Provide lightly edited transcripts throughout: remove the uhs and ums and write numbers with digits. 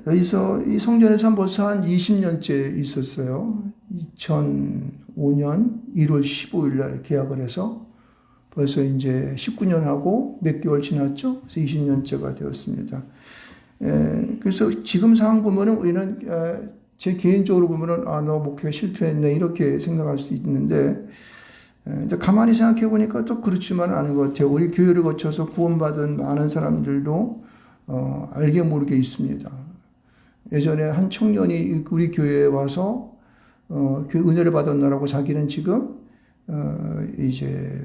여기서 이 성전에서 벌써 한 20년째 있었어요. 2005년 1월 15일 날 계약을 해서 벌써 이제 19년하고 몇 개월 지났죠. 그래서 20년째가 되었습니다. 그래서 지금 상황 보면은 우리는 제 개인적으로 보면은 너 목회 실패했네 이렇게 생각할 수 있는데 가만히 생각해 보니까 또 그렇지만은 않은 것 같아요. 우리 교회를 거쳐서 구원받은 많은 사람들도 알게 모르게 있습니다. 예전에 한 청년이 우리 교회에 와서 그 은혜를 받았나라고 자기는 지금 이제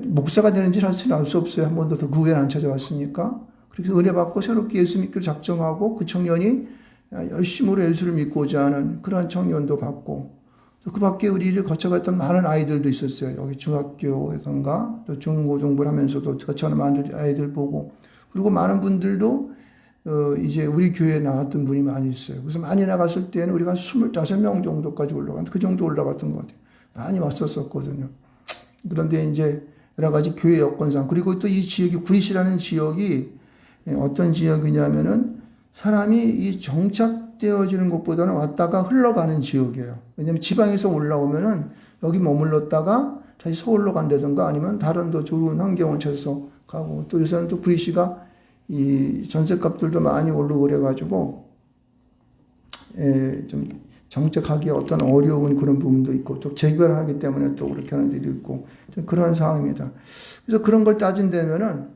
목사가 되는지 사실 알 수 없어요. 한 번도 더 그 후에는 안 찾아왔으니까. 그렇게 은혜 받고 새롭게 예수 믿기로 작정하고 그 청년이 열심으로 예수를 믿고자 하는 그러한 청년도 받고 그 밖에 우리를 거쳐갔던 많은 아이들도 있었어요. 여기 중학교든가 또 중고등부를 하면서도 거쳐가는 많은 아이들 보고 그리고 많은 분들도 이제 우리 교회에 나왔던 분이 많이 있어요. 그래서 많이 나갔을 때는 우리가 25명 정도까지 올라갔는데 그 정도 올라갔던 것 같아요. 많이 왔었거든요. 그런데 이제 여러 가지 교회 여건상 그리고 또 이 지역이 구리시라는 지역이 어떤 지역이냐면은 사람이 이 정착되어지는 것보다는 왔다가 흘러가는 지역이에요. 왜냐하면 지방에서 올라오면은 여기 머물렀다가 다시 서울로 간다든가 아니면 다른 더 좋은 환경을 찾아서 가고 또 요새는 또 구리시가 이 전셋값들도 많이 오르고 그래가지고 좀 정착하기에 어떤 어려운 그런 부분도 있고 또 재개발하기 때문에 또 그렇게 하는 데도 있고 좀 그런 상황입니다. 그래서 그런 걸 따진다면은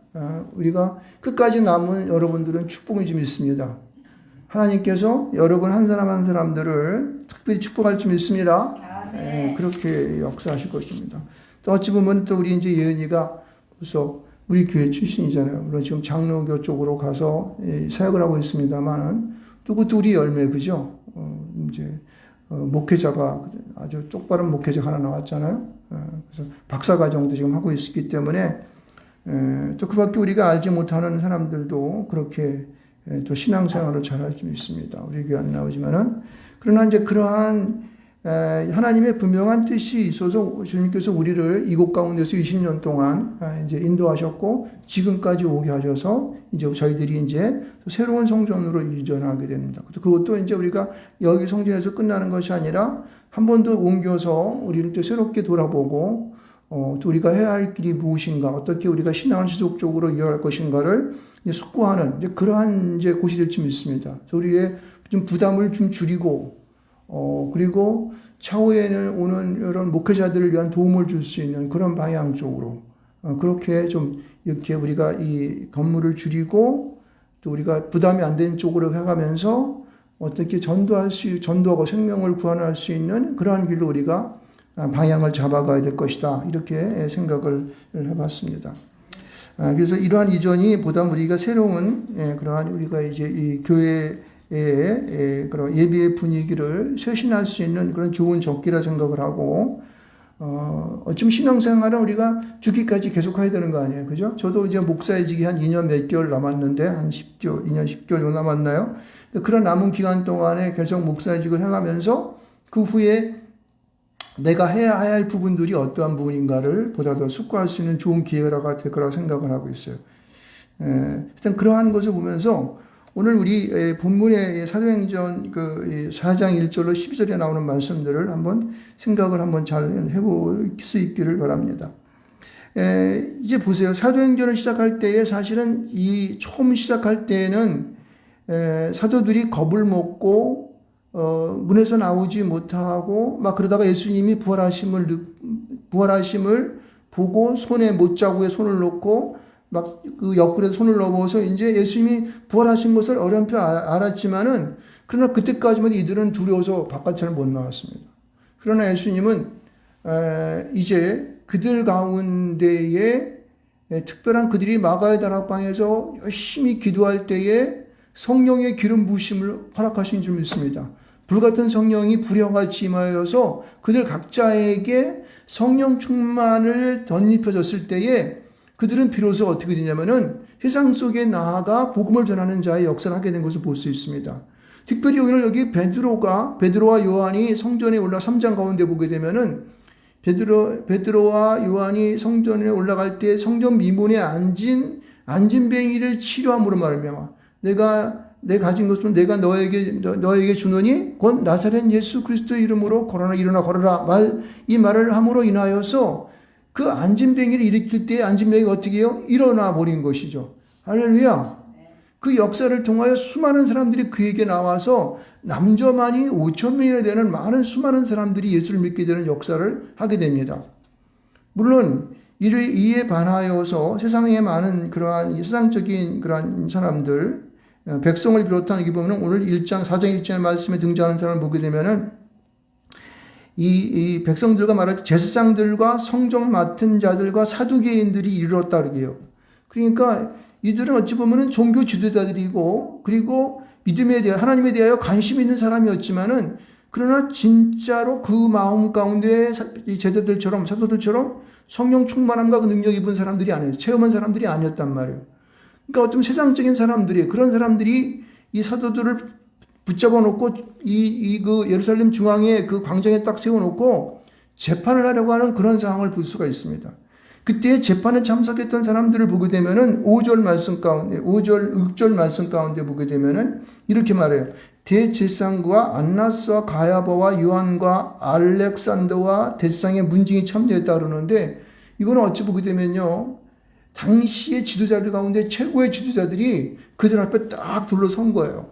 우리가 끝까지 남은 여러분들은 축복이 좀 있습니다. 하나님께서 여러분 한 사람 한 사람들을 특별히 축복할 줄 믿습니다. 그렇게 역사하실 것입니다. 또 어찌 보면 또 우리 이제 예은이가 벌써 우리 교회 출신이잖아요. 물론 지금 장로교 쪽으로 가서 사역을 하고 있습니다만은 또 그것도 우리 열매 그죠? 이제 목회자가 아주 똑바른 목회자가 하나 나왔잖아요. 그래서 박사과정도 지금 하고 있기 때문에 또 그 밖에 우리가 알지 못하는 사람들도 그렇게 또 신앙생활을 잘할 수 있습니다. 우리 교회 안 나오지만은 그러나 이제 그러한 하나님의 분명한 뜻이 있어서 주님께서 우리를 이곳 가운데서 20년 동안 이제 인도하셨고 지금까지 오게 하셔서 이제 저희들이 이제 새로운 성전으로 이전하게 됩니다. 그것도 이제 우리가 여기 성전에서 끝나는 것이 아니라 한 번 더 옮겨서 우리를 또 새롭게 돌아보고 또 우리가 해야 할 길이 무엇인가, 어떻게 우리가 신앙을 지속적으로 이어갈 것인가를 이제 숙고하는 이제 그러한 이제 곳이 될 줄 믿습니다. 우리의 좀 부담을 좀 줄이고 그리고 차후에는 오는 이런 목회자들을 위한 도움을 줄 수 있는 그런 방향 쪽으로 그렇게 좀 이렇게 우리가 이 건물을 줄이고 또 우리가 부담이 안 되는 쪽으로 해가면서 어떻게 전도하고 생명을 구원할 수 있는 그러한 길로 우리가 방향을 잡아가야 될 것이다. 이렇게 생각을 해봤습니다. 그래서 이러한 이전이 보다 우리가 새로운 그러한 우리가 이제 이 교회의 그런 예배의 분위기를 쇄신할 수 있는 그런 좋은 적기라 생각을 하고 어쩜 신앙생활은 우리가 죽기까지 계속 해야 되는 거 아니에요, 그죠? 저도 이제 목사해지기 한 2년 몇 개월 남았는데 한 10개월, 2년 10개월 남았나요? 그런 남은 기간 동안에 계속 목사직을 해가면서 그 후에 내가 해야 할 부분들이 어떠한 부분인가를 보다 더 숙고할 수 있는 좋은 기회가 될 거라고 생각을 하고 있어요. 일단 그러한 것을 보면서 오늘 우리 본문의 사도행전 그 4장 1절로 12절에 나오는 말씀들을 한번 생각을 한번 잘 해볼 수 있기를 바랍니다. 이제 보세요. 사도행전을 시작할 때에 사실은 이 처음 시작할 때에는 사도들이 겁을 먹고 문에서 나오지 못하고 막 그러다가 예수님이 부활하심을 보고 손에 못자국에 손을 놓고 막 그 옆구리에 손을 넣어서 이제 예수님이 부활하신 것을 어렴풋 알았지만은 그러나 그때까지만 이들은 두려워서 바깥을 못 나왔습니다. 그러나 예수님은 이제 그들 가운데에 특별한 그들이 마가의 다락방에서 열심히 기도할 때에 성령의 기름 부으심을 허락하신 줄 믿습니다. 불같은 성령이 불효같이 임하여서 그들 각자에게 성령 충만을 덧입혀졌을 때에 그들은 비로소 어떻게 되냐면은 세상 속에 나아가 복음을 전하는 자의 역사를 하게 된 것을 볼 수 있습니다. 특별히 오늘 여기 베드로와 요한이 성전에 올라 3장 가운데 보게 되면은 베드로와 요한이 성전에 올라갈 때 성전 미문에 앉은 뱅이를 치료함으로 말미암아 내 가진 것은 내가 너에게 주노니 곧 나사렛 예수 그리스도의 이름으로 일어나 이 말을 함으로 인하여서 그 안진뱅이를 일으킬 때 안진뱅이가 어떻게 해요? 일어나 버린 것이죠. 할렐루야. 그 역사를 통하여 수많은 사람들이 그에게 나와서 남조만이 5,000명이나 되는 많은 수많은 사람들이 예수를 믿게 되는 역사를 하게 됩니다. 물론 이에 반하여서 세상에 많은 그러한 세상적인 그러한 사람들, 백성을 비롯한 여기 보면 오늘 4장 1절의 말씀에 등장하는 사람을 보게 되면은 이 백성들과 말할 때 제사장들과 성정 맡은 자들과 사두개인들이 이르렀다 그러게요. 그러니까 이들은 어찌 보면은 종교 지도자들이고 그리고 믿음에 대해 하나님에 대하여 관심 있는 사람이었지만은 그러나 진짜로 그 마음 가운데 이 제자들처럼 사도들처럼 성령 충만함과 그 능력 입은 사람들이 아니에요. 체험한 사람들이 아니었단 말이에요. 그러니까 어떤 세상적인 사람들이 그런 사람들이 이 사도들을 붙잡아 놓고 그 예루살렘 중앙에 그 광장에 딱 세워놓고 재판을 하려고 하는 그런 상황을 볼 수가 있습니다. 그때 재판에 참석했던 사람들을 보게 되면은 5절 말씀 가운데 6절 말씀 가운데 보게 되면은 이렇게 말해요. 대제사장과 안나스와 가야바와 요한과 알렉산더와 대제사장의 문징이 참여했다 그러는데 이거는 어찌 보게 되면요. 당시의 지도자들 가운데 최고의 지도자들이 그들 앞에 딱 둘러선 거예요.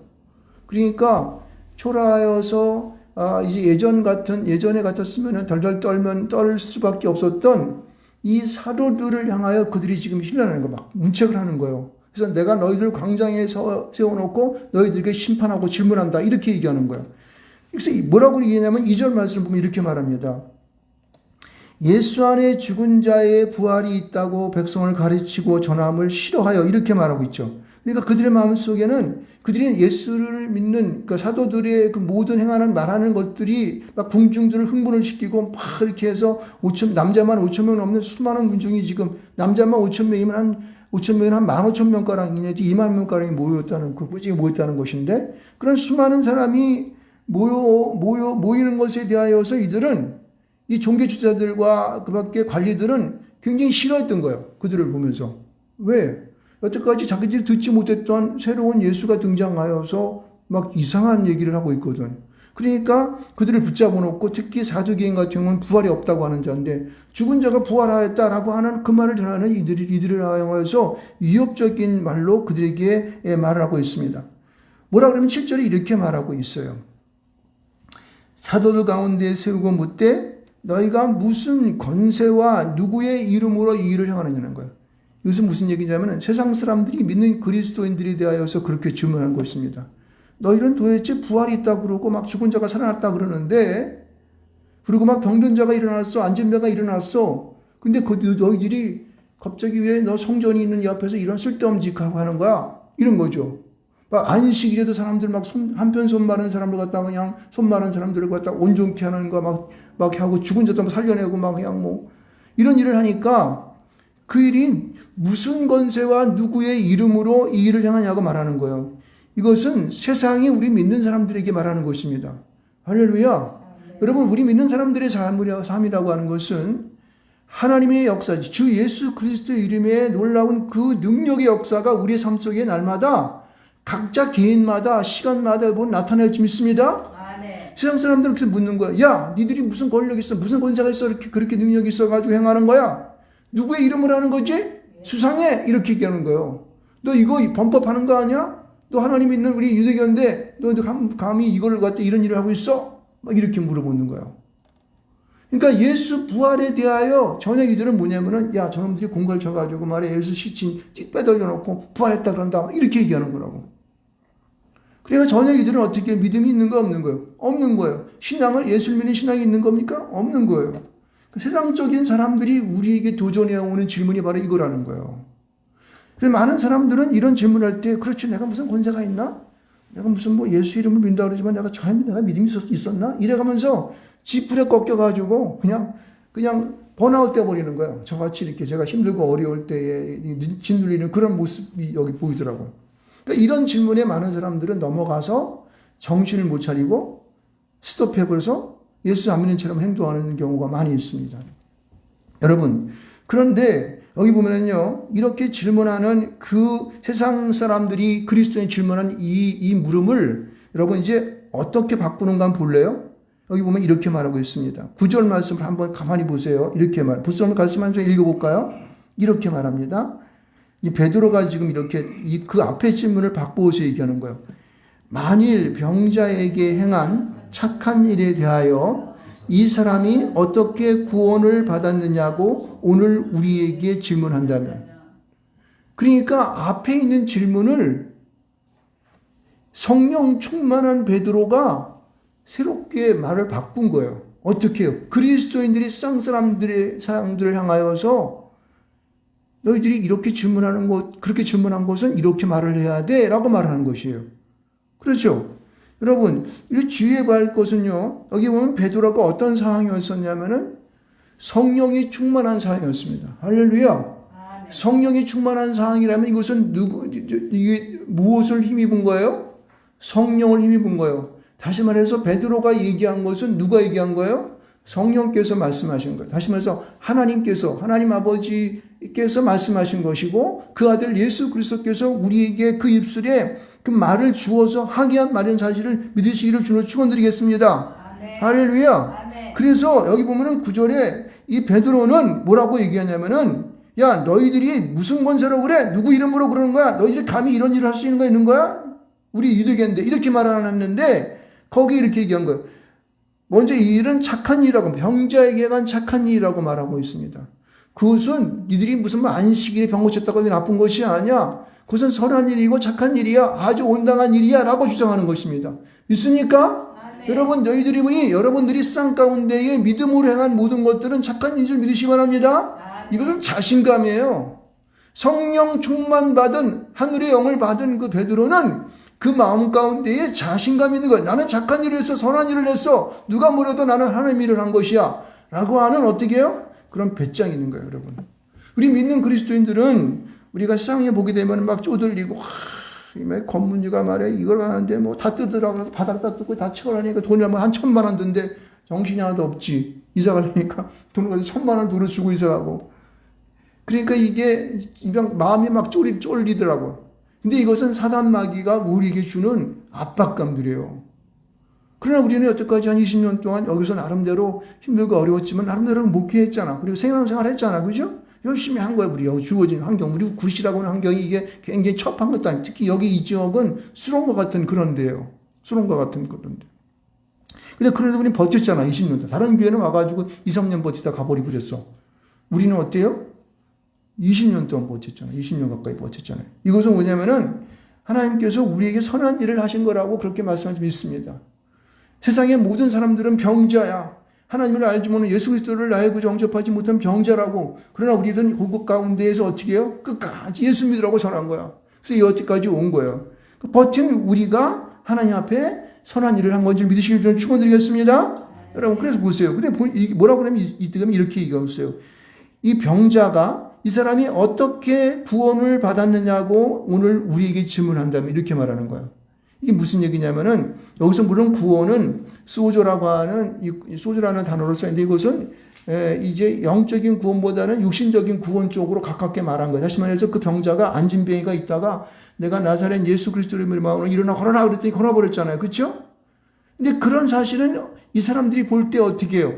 그러니까 초라하여서 이제 예전에 같았으면 덜덜 떨 수밖에 없었던 이 사도들을 향하여 그들이 지금 힐난하는 거 막 문책을 하는 거예요. 그래서 내가 너희들 광장에 세워놓고 너희들에게 심판하고 질문한다 이렇게 얘기하는 거예요. 그래서 뭐라고 얘기하냐면 2절 말씀을 보면 이렇게 말합니다. 예수 안에 죽은 자의 부활이 있다고 백성을 가르치고 전함을 싫어하여 이렇게 말하고 있죠. 그러니까 그들의 마음속에는 그들이 예수를 믿는 그 사도들의 그 모든 행하는 말하는 것들이 막 군중들을 흥분을 시키고 막 이렇게 해서 남자만 5,000명 넘는 수많은 군중이 지금 남자만 5,000명이면 한 5,000명은 한 15,000명가량 내지 20,000명가량이 모였다는 것인데 그런 수많은 사람이 모이는 것에 대하여서 이들은 이 종교 지도자들과 그 밖에 관리들은 굉장히 싫어했던 거예요. 그들을 보면서. 왜? 여태까지 자기들이 듣지 못했던 새로운 예수가 등장하여서 막 이상한 얘기를 하고 있거든. 그러니까 그들을 붙잡아 놓고 특히 사두개인 같은 경우는 부활이 없다고 하는 자인데 죽은 자가 부활하였다라고 하는 그 말을 전하는 이들을 하여서 위협적인 말로 그들에게 말을 하고 있습니다. 뭐라 그러면 7절에 이렇게 말하고 있어요. 사도들 가운데 세우고 묻되 너희가 무슨 권세와 누구의 이름으로 이 일을 행하느냐는 거예요. 이것은 무슨 얘기냐면 세상 사람들이 믿는 그리스도인들에 대하여서 그렇게 질문한 것입니다. 너희는 도대체 부활이 있다고 그러고 막 죽은 자가 살아났다 그러는데 그리고 막 병든 자가 일어났어 안전자가 일어났어. 근데 너희들이 갑자기 왜 너 성전이 있는 옆에서 이런 쓸데없는 짓하고 하는 거야? 이런 거죠. 막 안식일에도 사람들 막 한편 손 마른 사람들 갖다가 그냥 손 마른 사람들을 갖다가 온전케 하는 거 막 하고 죽은 자도 살려내고 막 그냥 뭐 이런 일을 하니까 그 일이 무슨 권세와 누구의 이름으로 이 일을 행하냐고 말하는 거예요. 이것은 세상이 우리 믿는 사람들에게 말하는 것입니다. 할렐루야. 여러분 우리 믿는 사람들의 삶이라고 하는 것은 하나님의 역사지. 주 예수 그리스도의 이름에 놀라운 그 능력의 역사가 우리의 삶 속에 날마다 각자 개인마다 시간마다 나타날 줄 믿습니다. 아멘. 세상 사람들은 그렇게 묻는 거야. 야, 니들이 무슨 권력이 있어? 무슨 권세가 있어? 그렇게 능력이 있어가지고 행하는 거야? 누구의 이름을 하는 거지? 수상해! 이렇게 얘기하는 거예요. 너 이거 범법하는 거 아니야? 너 하나님 있는 우리 유대교인데 너 감히 이걸 갖다 이런 일을 하고 있어? 막 이렇게 물어보는 거예요. 그러니까 예수 부활에 대하여 전혀 이들은 뭐냐면은 야 저놈들이 공갈 쳐가지고 말해 예수 시친 띠 빼돌려 놓고 부활했다 그런다 이렇게 얘기하는 거라고. 그러니까 전혀 이들은 어떻게 믿음이 있는 거 없는 거예요? 없는 거예요. 신앙을 예수를 믿는 신앙이 있는 겁니까? 없는 거예요. 세상적인 사람들이 우리에게 도전해오는 질문이 바로 이거라는 거예요. 그래서 많은 사람들은 이런 질문할 때 그렇지 내가 무슨 권세가 있나? 내가 무슨 뭐 예수 이름을 믿는다 그러지만 내가 믿음이 있었나? 이래가면서 지푸레 꺾여가지고 그냥 번아웃 돼버리는 거예요. 저같이 이렇게 제가 힘들고 어려울 때에 짓눌리는 그런 모습이 여기 보이더라고요. 그러니까 이런 질문에 많은 사람들은 넘어가서 정신을 못 차리고 스톱해버려서 예수 안 믿는 처럼 행동하는 경우가 많이 있습니다. 여러분, 그런데 여기 보면은요, 이렇게 질문하는 그 세상 사람들이 그리스도인 질문한 이 물음을 여러분 이제 어떻게 바꾸는가 한번 볼래요? 여기 보면 이렇게 말하고 있습니다. 9절 말씀을 한번 가만히 보세요. 이렇게 9절 말씀 한번 읽어볼까요? 이렇게 말합니다. 이 베드로가 지금 이렇게 그 앞에 질문을 바꾸어서 얘기하는 거예요. 만일 병자에게 행한 착한 일에 대하여 이 사람이 어떻게 구원을 받았느냐고 오늘 우리에게 질문한다면, 그러니까 앞에 있는 질문을 성령 충만한 베드로가 새롭게 말을 바꾼 거예요. 어떻게 해요? 그리스도인들이 세상 사람들을 향하여서 너희들이 이렇게 질문하는 것, 그렇게 질문한 것은 이렇게 말을 해야 돼 라고 말하는 것이에요. 그렇죠? 여러분, 이 주의해야 할 것은요, 여기 보면 베드로가 어떤 상황이었었냐면은 성령이 충만한 상황이었습니다. 할렐루야. 성령이 충만한 상황이라면 이것은 이게 무엇을 힘입은 거예요? 성령을 힘입은 거예요. 다시 말해서 베드로가 얘기한 것은 누가 얘기한 거예요? 성령께서 말씀하신 거예요. 다시 말해서 하나님 아버지께서 말씀하신 것이고 그 아들 예수 그리스도께서 우리에게 그 입술에 그 말을 주어서 하게 한 말인 사실을 믿으시기를 주로 축원드리겠습니다. 아멘. 할렐루야. 아멘. 그래서 여기 보면은 9절에 이 베드로는 뭐라고 얘기하냐면은, 야, 너희들이 무슨 권세로 그래? 누구 이름으로 그러는 거야? 너희들이 감히 이런 일을 할 수 있는 거야? 우리 유대교인데 이렇게 말 안 했는데 거기 이렇게 얘기한 거예요. 먼저 이 일은 착한 일이라고, 병자에게 한 착한 일이라고 말하고 있습니다. 그것은 니들이 무슨 안식일에 병 고쳤다고 나쁜 것이 아니야. 그것은 선한 일이고 착한 일이야. 아주 온당한 일이야 라고 주장하는 것입니다. 있습니까? 여러분, 여러분들이 쌍 가운데에 믿음으로 행한 모든 것들은 착한 일을 믿으시기 바랍니다. 이것은 자신감이에요. 성령 충만 받은, 하늘의 영을 받은 그 베드로는 그 마음 가운데에 자신감이 있는 거예요. 나는 착한 일을 했어. 선한 일을 했어. 누가 뭐래도 나는 하나님 일을 한 것이야. 라고 하는 어떻게 해요? 그런 배짱이 있는 거예요, 여러분. 우리 믿는 그리스도인들은 우리가 세상에 보게 되면 막 쪼들리고, 검문지가 말해, 이걸 하는데 뭐 다 뜯으라고 바닥 다 뜯고 다 치워라니까 돈이 한 1,000만 원 든데 정신이 하나도 없지. 이사 가려니까 돈을 가지고 1,000만 원 돈을 주고 이사 가고. 그러니까 이게 마음이 막 쫄리더라고. 근데 이것은 사단 마귀가 우리에게 주는 압박감들이에요. 그러나 우리는 여태까지 한 20년 동안 여기서 나름대로 힘들고 어려웠지만 나름대로 목회했잖아. 그리고 생활 했잖아. 그죠? 열심히 한 거야. 우리 여기 주어진 환경. 우리 구리시라고 하는 환경이 이게 굉장히 첩한 것도 아니고, 특히 여기 이 지역은 수롱과 같은 그런 데예요. 수롱과 같은 그런 데. 근데 그래도 우리 버텼잖아. 20년 동안. 다른 교회는 와가지고 2, 3년 버티다 가버리고 그랬어. 우리는 어때요? 20년 동안 버텼잖아요. 20년 가까이 버텼잖아요. 이것은 뭐냐면은 하나님께서 우리에게 선한 일을 하신 거라고 그렇게 말씀하시고 있습니다. 세상의 모든 사람들은 병자야. 하나님을 알지 못하는 예수 그리스도를 나의 구주 영접하지 못한 병자라고. 그러나 우리는 그 가운데에서 어떻게 해요? 끝까지 예수 믿으라고 전한 거야. 그래서 여기까지 온 거예요. 버틴 우리가 하나님 앞에 선한 일을 한 건지 믿으시길 저는 축원드리겠습니다. 여러분, 그래서 보세요. 근데 뭐라고 하냐면 이때 이렇게 얘기하고 있어요. 이 병자가, 이 사람이 어떻게 구원을 받았느냐고 오늘 우리에게 질문한다면 이렇게 말하는 거예요. 이게 무슨 얘기냐면은, 여기서 물론 구원은 소조라고 하는, 소조라는 단어로 써있는데 이것은 이제 영적인 구원보다는 육신적인 구원 쪽으로 가깝게 말한 거예요. 다시 말해서 그 병자가 안진뱅이가 있다가 내가 나사렛 예수 그리스도의 이름으로 일어나 걸어라 그랬더니 걸어버렸잖아요. 그렇죠? 근데 그런 사실은 이 사람들이 볼 때 어떻게 해요?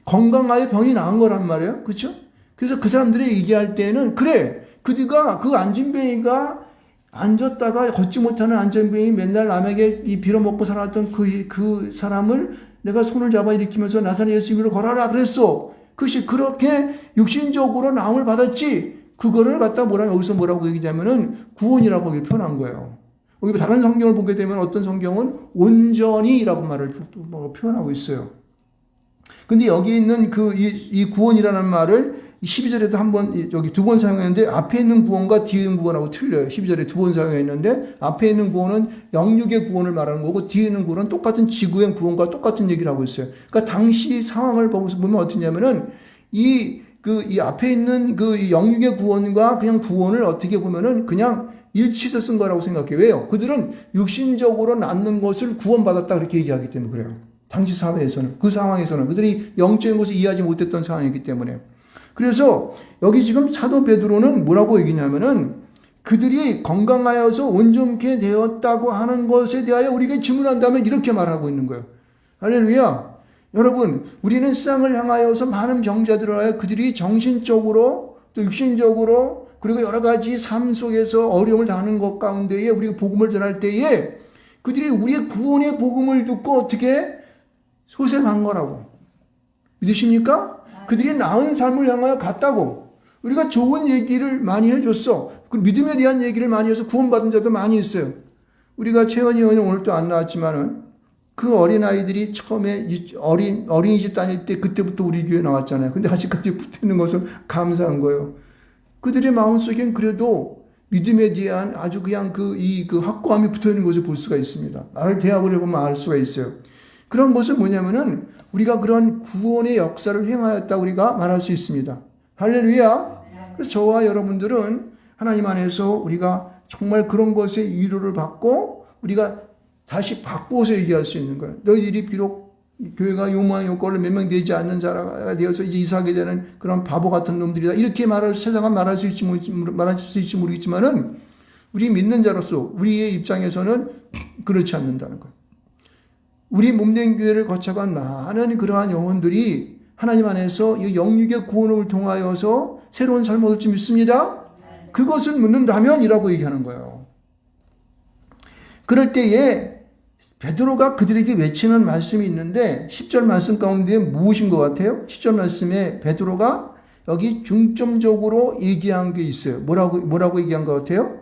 건강하게 병이 나은 거란 말이에요. 그렇죠? 그래서 그 사람들이 얘기할 때는, 그래, 그가 그 안진뱅이가 앉았다가 걷지 못하는 안진뱅이 맨날 남에게 빌어먹고 살았던 그 사람을 내가 손을 잡아 일으키면서 나사렛 예수 이름으로 걸어라 그랬어. 그것이 그렇게 육신적으로 나음을 받았지. 그거를 갖다 여기서 뭐라고 얘기하냐면은 구원이라고 거기 표현한 거예요. 여기 다른 성경을 보게 되면 어떤 성경은 온전히라고 말을 표현하고 있어요. 근데 여기 있는 이 구원이라는 말을 12절에도 여기 2번 사용했는데, 앞에 있는 구원과 뒤에 있는 구원하고 틀려요. 12절에 2번 사용했는데, 앞에 있는 구원은 영육의 구원을 말하는 거고, 뒤에 있는 구원은 똑같은 지구의 구원과 똑같은 얘기를 하고 있어요. 그러니까 당시 상황을 보면 어떠냐면은, 이 앞에 있는 이 영육의 구원과 그냥 구원을 어떻게 보면은 그냥 일치해서 쓴 거라고 생각해요. 왜요? 그들은 육신적으로 낳는 것을 구원받았다 그렇게 얘기하기 때문에 그래요. 당시 사회에서는, 그 상황에서는 그들이 영적인 것을 이해하지 못했던 상황이기 때문에. 그래서 여기 지금 사도 베드로는 뭐라고 얘기냐면은 그들이 건강하여서 온전케 되었다고 하는 것에 대하여 우리가 질문한다면 이렇게 말하고 있는 거예요. 할렐루야. 여러분, 우리는 세상을 향하여서 많은 병자들을 하여 그들이 정신적으로 또 육신적으로 그리고 여러 가지 삶 속에서 어려움을 당하는 것 가운데에 우리가 복음을 전할 때에 그들이 우리의 구원의 복음을 듣고 어떻게 소생한 거라고. 믿으십니까? 그들이 나은 삶을 향하여 갔다고. 우리가 좋은 얘기를 많이 해줬어. 그 믿음에 대한 얘기를 많이 해서 구원받은 자도 많이 있어요. 우리가 채원이 의원이 오늘 또 안 나왔지만은 그 어린아이들이 처음에 어린이집 다닐 때 그때부터 우리 교회 나왔잖아요. 근데 아직까지 붙어 있는 것은 감사한 거예요. 그들의 마음속엔 그래도 믿음에 대한 아주 그냥 그 확고함이 붙어 있는 것을 볼 수가 있습니다. 나를 대학을 해보면 알 수가 있어요. 그런 것은 뭐냐면은 우리가 그런 구원의 역사를 행하였다 우리가 말할 수 있습니다. 할렐루야. 그래서 저와 여러분들은 하나님 안에서 우리가 정말 그런 것에 위로를 받고 우리가 다시 바꿔서 얘기할 수 있는 거예요. 너희들이 비록 교회가 요모한 요꼴로 몇 명 되지 않는 자가 되어서 이제 이사하게 되는 그런 바보 같은 놈들이다. 이렇게 세상은 말할 수 있지 모르겠지만은 우리 믿는 자로서 우리의 입장에서는 그렇지 않는다는 거예요. 우리 몸된 교회를 거쳐간 많은 그러한 영혼들이 하나님 안에서 이 영육의 구원을 통하여서 새로운 삶을 얻을 줄 믿습니다. 그것을 묻는다면이라고 얘기하는 거예요. 그럴 때에 베드로가 그들에게 외치는 말씀이 있는데 10절 말씀 가운데 무엇인 것 같아요? 10절 말씀에 베드로가 여기 중점적으로 얘기한 게 있어요. 뭐라고 얘기한 것 같아요?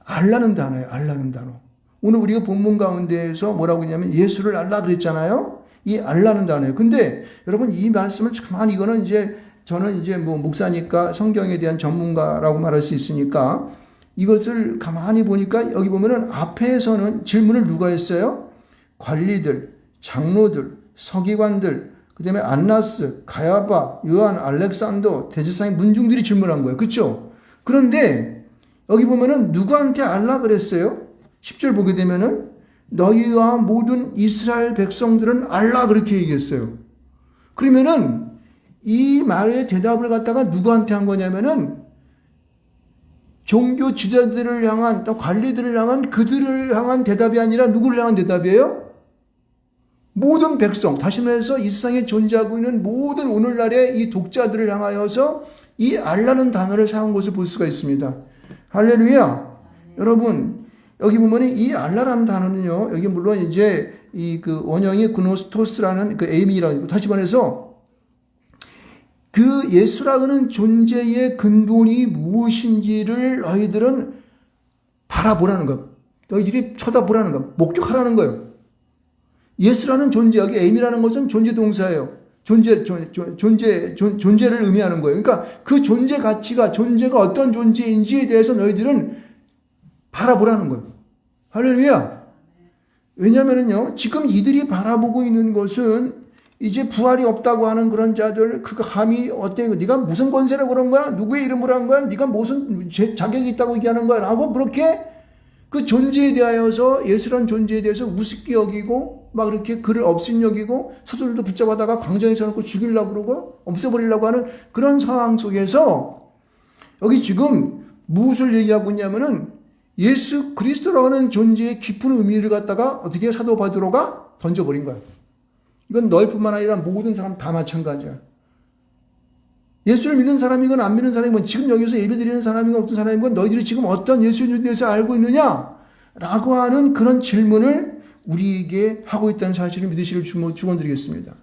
알라는 단어예요. 알라는 단어. 오늘 우리가 본문 가운데에서 뭐라고 했냐면 예수를 알라 그랬잖아요. 이 알라는 단어예요. 근데 여러분 이 말씀을 가만히 이거는 이제 저는 이제 뭐 목사니까 성경에 대한 전문가라고 말할 수 있으니까 이것을 가만히 보니까 여기 보면은 앞에서는 질문을 누가 했어요? 관리들, 장로들, 서기관들, 그 다음에 안나스, 가야바, 요한, 알렉산더, 대제사장 문중들이 질문한 거예요. 그렇죠? 그런데 여기 보면은 누구한테 알라 그랬어요? 10절 보게 되면은 너희와 모든 이스라엘 백성들은 알라 그렇게 얘기했어요. 그러면은 이 말의 대답을 갖다가 누구한테 한 거냐면은 종교 지도자들을 향한 또 관리들을 향한 그들을 향한 대답이 아니라 누구를 향한 대답이에요? 모든 백성, 다시 말해서 이 세상에 존재하고 있는 모든 오늘날의 이 독자들을 향하여서 이 알라는 단어를 사용한 것을 볼 수가 있습니다. 할렐루야. 여러분 여기 보면 이 알라라는 단어는요, 여기 물론 이제 그 원형이 그노스토스라는 그 에이미라고 다시 말해서 그 예수라는 존재의 근본이 무엇인지를 너희들은 바라보라는 것. 너희들이 쳐다보라는 것. 목격하라는 거예요. 예수라는 존재, 여기 에임이라는 것은 존재 동사예요. 존재를 의미하는 거예요. 그러니까 그 존재 가치가, 존재가 어떤 존재인지에 대해서 너희들은 바라보라는 거예요. 할렐루야. 왜냐면은요, 지금 이들이 바라보고 있는 것은 이제 부활이 없다고 하는 그런 자들, 그가 감히 어때? 네가 무슨 권세라고 그런 거야? 누구의 이름으로 한 거야? 네가 무슨 자격이 있다고 얘기하는 거야? 라고 그렇게 그 존재에 대하여서, 예수란 존재에 대해서 우습게 여기고 막 이렇게 그를 업신여기고 서둘러도 붙잡아다가 광장에 쳐놓고 죽이려고 그러고 없애버리려고 하는 그런 상황 속에서 여기 지금 무엇을 얘기하고 있냐면은 예수 그리스도라고 하는 존재의 깊은 의미를 갖다가 어떻게 사도 베드로가 던져버린 거야. 이건 너희뿐만 아니라 모든 사람 다 마찬가지야. 예수를 믿는 사람이건 안 믿는 사람이건 지금 여기서 예배드리는 사람이건 어떤 사람이건 너희들이 지금 어떤 예수에 대해서 알고 있느냐? 라고 하는 그런 질문을 우리에게 하고 있다는 사실을 믿으시길 축원드리겠습니다.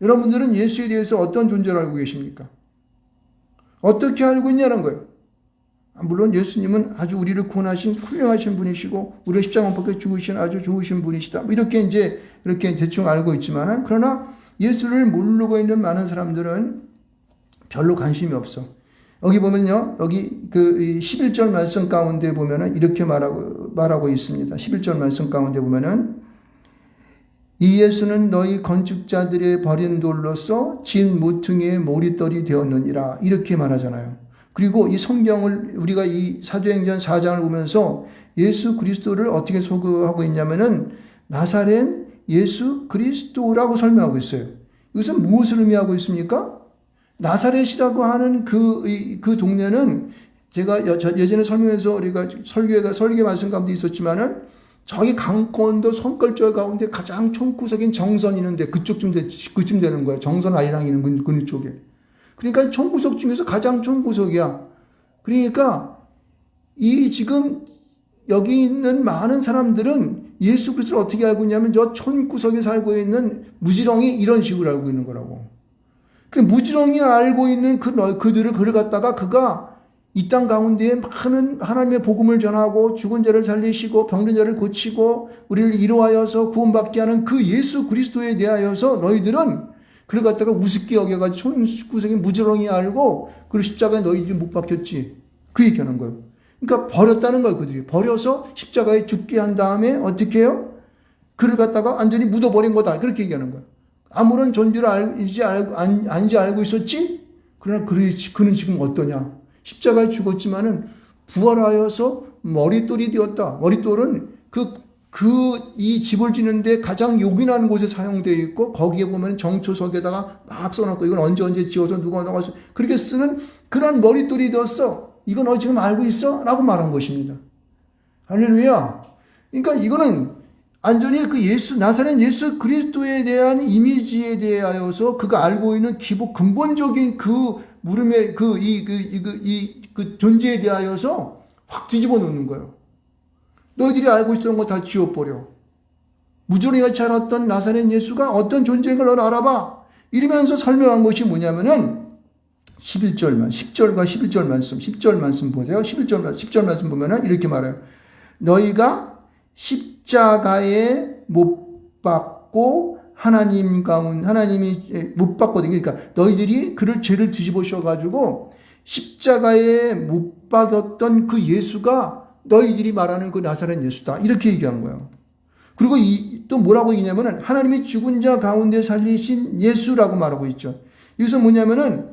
여러분들은 예수에 대해서 어떤 존재를 알고 계십니까? 어떻게 알고 있냐는 거예요. 물론 예수님은 아주 우리를 구원하신 훌륭하신 분이시고 우리의 십자가 벗겨 죽으신 아주 좋으신 분이시다. 이렇게 대충 알고 있지만은 그러나 예수를 모르고 있는 많은 사람들은 별로 관심이 없어. 여기 보면요, 여기 그 11절 말씀 가운데 보면은 이렇게 말하고 있습니다. 11절 말씀 가운데 보면은 이 예수는 너희 건축자들의 버린 돌로서 진 모퉁이의 모리떨이 되었느니라. 이렇게 말하잖아요. 그리고 이 성경을 우리가 이 사도행전 4장을 보면서 예수 그리스도를 어떻게 소개하고 있냐면은 나사렛 예수 그리스도라고 설명하고 있어요. 이것은 무엇을 의미하고 있습니까? 나사렛이라고 하는 그 동네는 제가 예전에 설명해서 우리가 설교 말씀 가운데 있었지만은 저기 강권도 손걸저 가운데 가장 총구석인 정선 있는데 그쯤 되는 거예요. 정선 아이랑 있는 그 쪽에. 그러니까 총구석 중에서 가장 총구석이야. 그러니까 이 지금 여기 있는 많은 사람들은 예수 그리스도를 어떻게 알고 있냐면 저 촌구석에 살고 있는 무지렁이 이런 식으로 알고 있는 거라고. 그 무지렁이 알고 있는 그들을 갖다가 그가 이 땅 가운데에 많은 하나님의 복음을 전하고 죽은 자를 살리시고 병든 자를 고치고 우리를 이루하여서 구원받게 하는 그 예수 그리스도에 대하여서 너희들은 그를 갖다가 우습게 여겨가지고 촌구석에 무지렁이 알고 그 십자가에 너희들이 못 박혔지. 그 얘기하는 거예요. 그러니까 버렸다는 거예요. 그들이 버려서 십자가에 죽게 한 다음에 어떻게 해요? 그를 갖다가 완전히 묻어버린 거다. 그렇게 얘기하는 거예요. 아무런 존재를 안지 알고 있었지? 그러나 그는 지금 어떠냐? 십자가에 죽었지만은 부활하여서 머릿돌이 되었다. 머릿돌은 이 집을 짓는데 가장 요긴한 곳에 사용되어 있고 거기에 보면 정초석에다가 막 써놓고 이건 언제 지어서 누가 나가서 그렇게 쓰는 그런 머릿돌이 되었어. 이거 너 지금 알고 있어? 라고 말한 것입니다. 할렐루야. 그러니까 이거는 완전히 그 나사렛 예수 그리스도에 대한 이미지에 대하여서 그가 알고 있는 근본적인 그 물음의 그 존재에 대하여서 확 뒤집어 놓는 거예요. 너희들이 알고 있었던 거 다 지워버려. 무지렁이가 자랐던 나사렛 예수가 어떤 존재인 걸 너는 알아봐. 이러면서 설명한 것이 뭐냐면은 10절과 11절 말씀 보세요. 10절 말씀 보면은 이렇게 말해요. 너희가 십자가에 못 박고 하나님이 못 박거든요. 그러니까 너희들이 그를 죄를 뒤집어 씌워가지고 십자가에 못 박였던 그 예수가 너희들이 말하는 그 나사렛 예수다. 이렇게 얘기한 거예요. 그리고 또 뭐라고 얘기냐면은 하나님이 죽은 자 가운데 살리신 예수라고 말하고 있죠. 여기서 뭐냐면은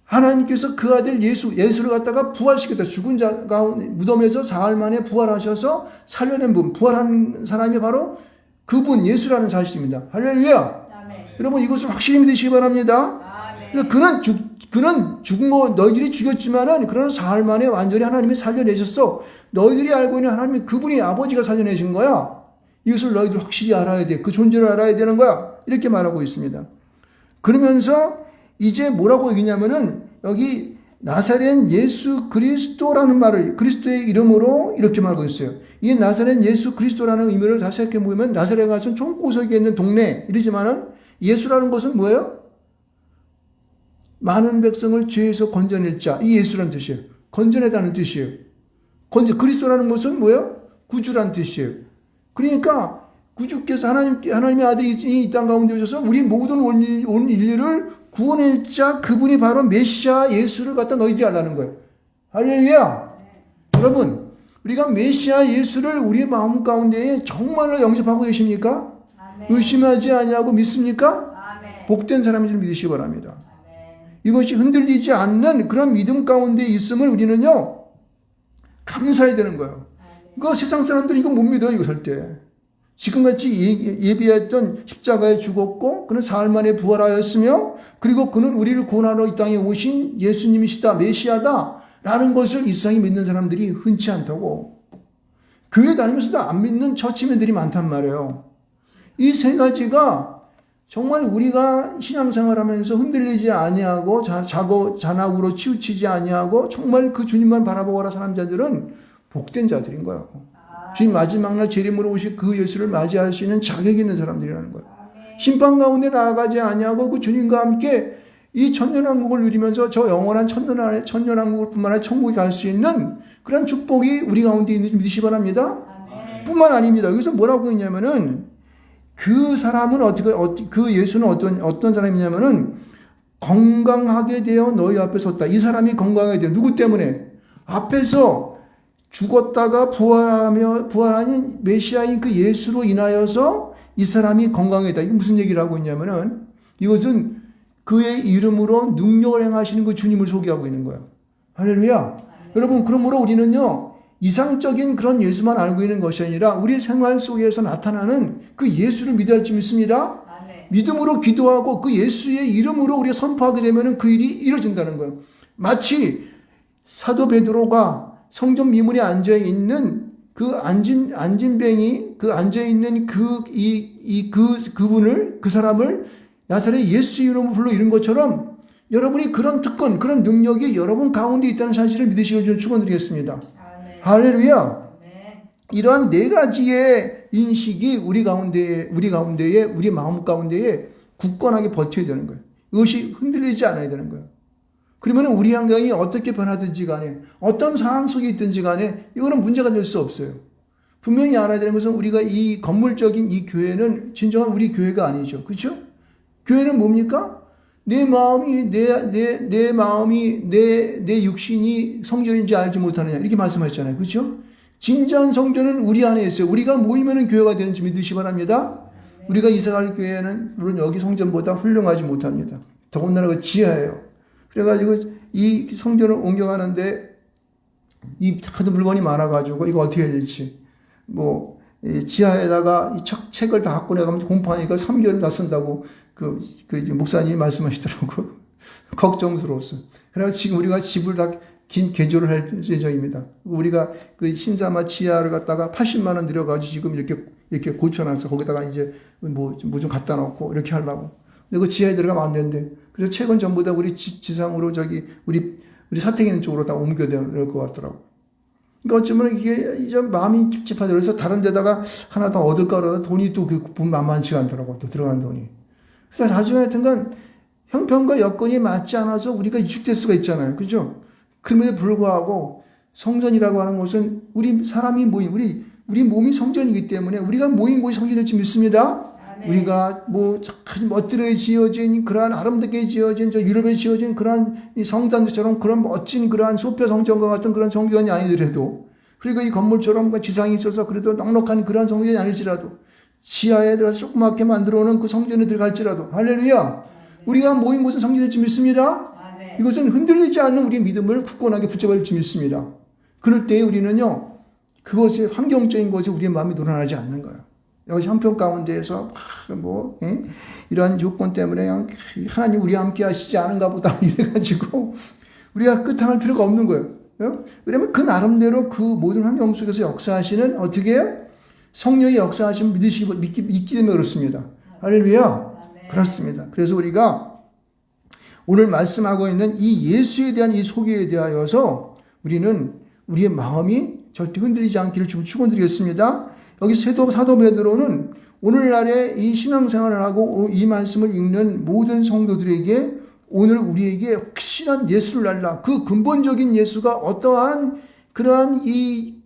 하나님께서 그 아들 예수를 갖다가 부활시켰다. 죽은 자 가운데 무덤에서 사흘 만에 부활하셔서 살려낸 분, 부활한 사람이 바로 그분 예수라는 사실입니다. 할렐루야. 아멘. 여러분 이것을 확실히 믿으시기 바랍니다. 그는 죽은 거 너희들이 죽였지만은 그러나 사흘 만에 완전히 하나님이 살려내셨어. 너희들이 알고 있는 하나님이 그분이 아버지가 살려내신 거야. 이것을 너희들 확실히 알아야 돼. 그 존재를 알아야 되는 거야. 이렇게 말하고 있습니다. 그러면서 이제 뭐라고 얘기냐면은 여기 나사렛 예수 그리스도라는 말을 그리스도의 이름으로 이렇게 말하고 있어요. 이 나사렛 예수 그리스도라는 의미를 다시 생각해 보면 나사렛 가서 총구석에 있는 동네 이러지만은 예수라는 것은 뭐예요? 많은 백성을 죄에서 건져낼 자. 이 예수라는 뜻이에요. 건져내다는 뜻이에요. 그리스도라는 것은 뭐예요? 구주라는 뜻이에요. 그러니까 구주께서 하나님의 아들이 이 땅 가운데 오셔서 우리 모든 온 인류를 구원할 자 그분이 바로 메시아 예수를 갖다 너희들이 알라는 거예요. 할렐루야. 여러분 우리가 메시아 예수를 우리의 마음 가운데에 정말로 영접하고 계십니까? 아멘. 의심하지 아니하고 믿습니까? 아멘. 복된 사람인 줄 믿으시기 바랍니다. 아멘. 이것이 흔들리지 않는 그런 믿음 가운데 있음을 우리는요 감사해야 되는 거예요. 그 세상 사람들이 이거 못 믿어요. 이거 절대. 지금같이 예비했던 십자가에 죽었고 그는 사흘 만에 부활하였으며 그리고 그는 우리를 구원하러 이 땅에 오신 예수님이시다. 메시아다. 라는 것을 이 세상에 믿는 사람들이 흔치 않다고. 교회 다니면서도 안 믿는 처치맨들이 많단 말이에요. 이 세 가지가 정말 우리가 신앙생활하면서 흔들리지 아니하고 잔악으로 치우치지 아니하고 정말 그 주님만 바라보거라 사는 자들은 복된 자들인 거예요. 주님 마지막 날 재림으로 오실 그 예수를 맞이할 수 있는 자격이 있는 사람들이라는 거예요. 심판 가운데 나아가지 아니하고 그 주님과 함께 이 천년왕국을 누리면서 저 영원한 천년왕국을 뿐만 아니라 천국에 갈 수 있는 그런 축복이 우리 가운데 있는지 믿으시기 바랍니다. 뿐만 아닙니다. 여기서 뭐라고 했냐면은 그 사람은 그 예수는 어떤 사람이냐면은 건강하게 되어 너희 앞에 섰다. 이 사람이 건강하게 되어 누구 때문에? 앞에서 죽었다가 부활하는 메시아인 그 예수로 인하여서 이 사람이 건강하다. 이게 무슨 얘기를 하고 있냐면은 이것은 그의 이름으로 능력을 행하시는 그 주님을 소개하고 있는 거예요. 할렐루야. 여러분 그러므로 우리는요 이상적인 그런 예수만 알고 있는 것이 아니라 우리 생활 속에서 나타나는 그 예수를 믿어야 할 줄 믿습니다. 믿음으로 기도하고 그 예수의 이름으로 우리가 선포하게 되면 그 일이 이루어진다는 거예요. 마치 사도 베드로가 성전 미문에 앉아 있는 그 안진뱅이 그 앉아 있는 그분을 그 사람을 나사렛 예수 이름으로 불러 이룬 것처럼 여러분이 그런 특권, 그런 능력이 여러분 가운데 있다는 사실을 믿으시길 축원드리겠습니다. 할렐루야. 이러한 네 가지의 인식이 우리 마음 가운데에 굳건하게 버텨야 되는 거예요. 이것이 흔들리지 않아야 되는 거예요. 그러면 우리 환경이 어떻게 변하든지 간에 어떤 상황 속에 있든지 간에 이거는 문제가 될 수 없어요. 분명히 알아야 되는 것은 우리가 이 건물적인 이 교회는 진정한 우리 교회가 아니죠. 그렇죠? 교회는 뭡니까? 내 마음이 내 육신이 성전인지 알지 못하느냐 이렇게 말씀하셨잖아요. 그렇죠? 진정한 성전은 우리 안에 있어요. 우리가 모이면 교회가 되는지 믿으시기 바랍니다. 우리가 이사갈 교회는 물론 여기 성전보다 훌륭하지 못합니다. 더군다나 그 지하예요. 그래가지고 이 성전을 옮겨가는데 이 하도 물건이 많아가지고 이거 어떻게 해야 될지 뭐 지하에다가 이 책을 다 갖고 내가면 공파하니까 3개월 다 쓴다고 그 목사님이 말씀하시더라고. 걱정스러웠어요. 그래서 지금 우리가 집을 다 긴 개조를 할 예정입니다. 우리가 그 신사마 지하를 갖다가 80만 원 들여가지고 지금 이렇게 고쳐놨어. 거기다가 이제 뭐 좀 갖다 놓고 이렇게 하려고. 근데 그 지하에 들어가면 안 되는데. 그래서 책은 전부 다 우리 지상으로 우리 사택 있는 쪽으로 다 옮겨야 될 것 같더라고. 그러니까 어쩌면 이게 좀 마음이 찝찝하더라고요. 그래서 다른 데다가 하나 더 얻을까 그러다 돈이 또 만만치가 않더라고. 또 들어간 돈이. 그래서 나중에 하여튼간 형편과 여건이 맞지 않아서 우리가 위축될 수가 있잖아요. 그죠? 그럼에도 불구하고 성전이라고 하는 것은 우리 사람이 모인, 우리 몸이 성전이기 때문에 우리가 모인 곳이 성전이 될지 믿습니다. 아멘. 우리가 뭐 멋들에 지어진 그러한 아름답게 지어진 저 유럽에 지어진 그러한 성단처럼 그런 멋진 그러한 소피아 성전과 같은 그런 성전이 아니더라도 그리고 이 건물처럼 지상이 있어서 그래도 넉넉한 그러한 성전이 아닐지라도 지하에 들어가서 조그맣게 만들어 놓은 그 성전에 들어갈지라도 할렐루야. 우리가 모인 곳은 성전이 될지 믿습니다. 이것은 흔들리지 않는 우리의 믿음을 굳건하게 붙잡을 줄 믿습니다. 그럴 때 우리는요, 그것에 환경적인 것에 우리의 마음이 놀아나지 않는 거예요. 여기 형편 가운데에서 이러한 조건 때문에 하나님 우리와 함께 하시지 않은가 보다 이래가지고 우리가 끝당할 필요가 없는 거예요. 왜냐하면 그 나름대로 그 모든 환경 속에서 역사하시는 어떻게 해요? 성령의 역사하시면 믿기 때문에 그렇습니다. 할렐루야. 그렇습니다. 그래서 우리가 오늘 말씀하고 있는 이 예수에 대한 이 소개에 대하여서 우리는 우리의 마음이 절대 흔들리지 않기를 축원드리겠습니다. 여기 사도 베드로는 오늘날에 이 신앙생활을 하고 이 말씀을 읽는 모든 성도들에게 오늘 우리에게 확실한 예수를 알라. 그 근본적인 예수가 어떠한 그러한 이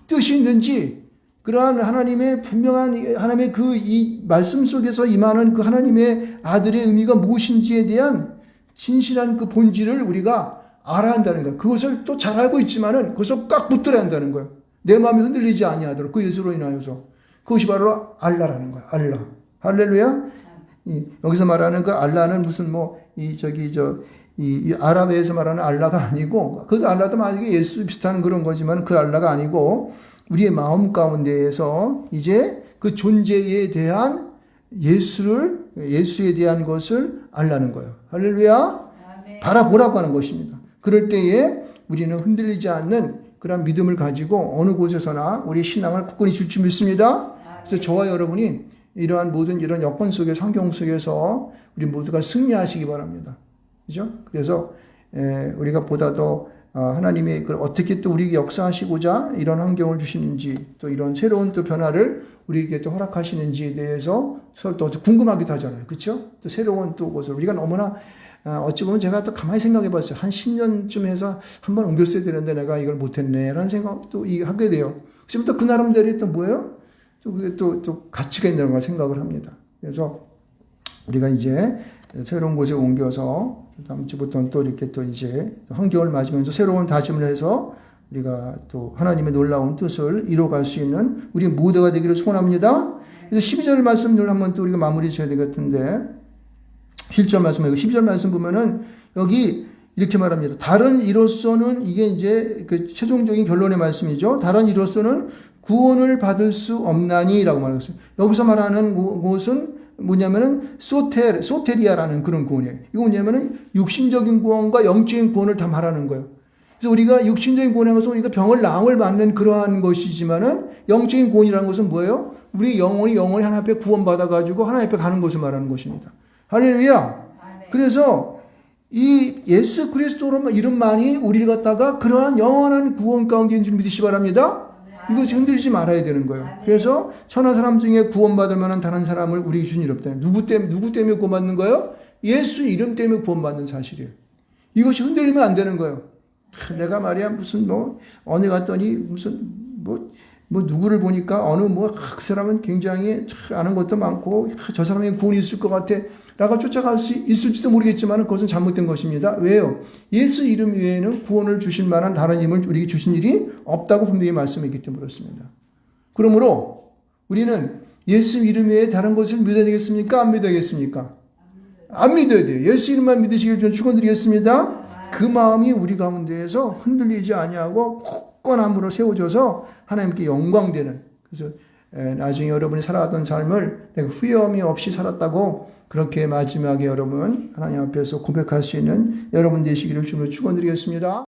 뜻이 있는지 그러한 하나님의 분명한 하나님의 이 말씀 속에서 임하는 그 하나님의 아들의 의미가 무엇인지에 대한 진실한 그 본질을 우리가 알아야 한다는 거예요. 그것을 또 잘 알고 있지만은 그것을 꽉 붙들어야 한다는 거예요. 내 마음이 흔들리지 아니하도록 그 예수로 인하여서 그것이 바로 알라라는 거예요. 알라. 할렐루야. 여기서 말하는 그 알라는 무슨 이 아랍에서 말하는 알라가 아니고 그 알라도 만약에 예수 비슷한 그런 거지만 그 알라가 아니고 우리의 마음 가운데에서 이제 그 존재에 대한 예수에 대한 것을 알라는 거예요. 할렐루야. 바라보라고 하는 것입니다. 그럴 때에 우리는 흔들리지 않는 그런 믿음을 가지고 어느 곳에서나 우리의 신앙을 굳건히 줄 줄 믿습니다. 그래서 저와 여러분이 이러한 모든 이런 여건 속에서 환경 속에서 우리 모두가 승리하시기 바랍니다. 그죠? 그래서 우리가 보다 더 하나님이 어떻게 또 우리에게 역사하시고자 이런 환경을 주시는지 또 이런 새로운 또 변화를 우리에게 또 허락하시는지에 대해서 서로 또 궁금하기도 하잖아요. 그렇죠? 또 새로운 또 것을 우리가 너무나 어찌 보면 제가 또 가만히 생각해 봤어요. 한 10년쯤 해서 한번 옮겼어야 되는데 내가 이걸 못했네 라는 생각도 하게 돼요. 지금 또 그 나름대로 또 뭐예요? 또 그게 또 가치가 있다는 걸 생각을 합니다. 그래서 우리가 이제 새로운 곳에 옮겨서 다음 주부터는 또 이렇게 또 이제 환경을 맞으면서 새로운 다짐을 해서 우리가 또 하나님의 놀라운 뜻을 이뤄갈 수 있는 우리 모두가 되기를 소원합니다. 그래서 12절 말씀을 한번 또 우리가 마무리 지어야 되겠는데 7절 말씀이고 12절 말씀 보면은 여기 이렇게 말합니다. 다른 이로서는 이게 이제 그 최종적인 결론의 말씀이죠. 다른 이로서는 구원을 받을 수 없나니 라고 말했어요. 여기서 말하는 것은 뭐냐면은 소테리아라는 그런 구원이에요. 이거 뭐냐면은 육신적인 구원과 영적인 구원을 다 말하는 거예요. 그래서 우리가 육신적인 구원인 것은 우리가 병을 나음을 받는 그러한 것이지만은 영적인 구원이라는 것은 뭐예요? 우리 영혼이 하나님 앞에 구원받아가지고 하나님 앞에 가는 것을 말하는 것입니다. 할렐루야! 그래서 이 예수 그리스도로 이름만이 우리를 갖다가 그러한 영원한 구원 가운데 있는 줄 믿으시 바랍니다. 이것이 흔들리지 말아야 되는 거예요. 그래서 천하 사람 중에 구원받을 만한 다른 사람을 우리 주님 없다. 누구 때문에 구원받는 거예요? 예수 이름 때문에 구원받는 사실이에요. 이것이 흔들리면 안 되는 거예요. 내가 말이야 무슨 어디 갔더니 무슨 누구를 보니까 그 사람은 굉장히 아는 것도 많고 저 사람에게 구원이 있을 것 같아 라고 쫓아갈 수 있을지도 모르겠지만 그것은 잘못된 것입니다. 왜요? 예수 이름 외에는 구원을 주실 만한 다른 이름을 우리에게 주신 일이 없다고 분명히 말씀했기 때문에 그렇습니다. 그러므로 우리는 예수 이름 외에 다른 것을 믿어야 되겠습니까? 안 믿어야 되겠습니까? 안 믿어야 돼요. 예수 이름만 믿으시길 좀 축원드리겠습니다. 그 마음이 우리 가운데에서 흔들리지 아니하고 굳건함으로 세워져서 하나님께 영광되는, 그래서 나중에 여러분이 살아왔던 삶을 내가 후회함이 없이 살았다고 그렇게 마지막에 여러분 하나님 앞에서 고백할 수 있는 여러분 되시기를 주님으로 축원드리겠습니다.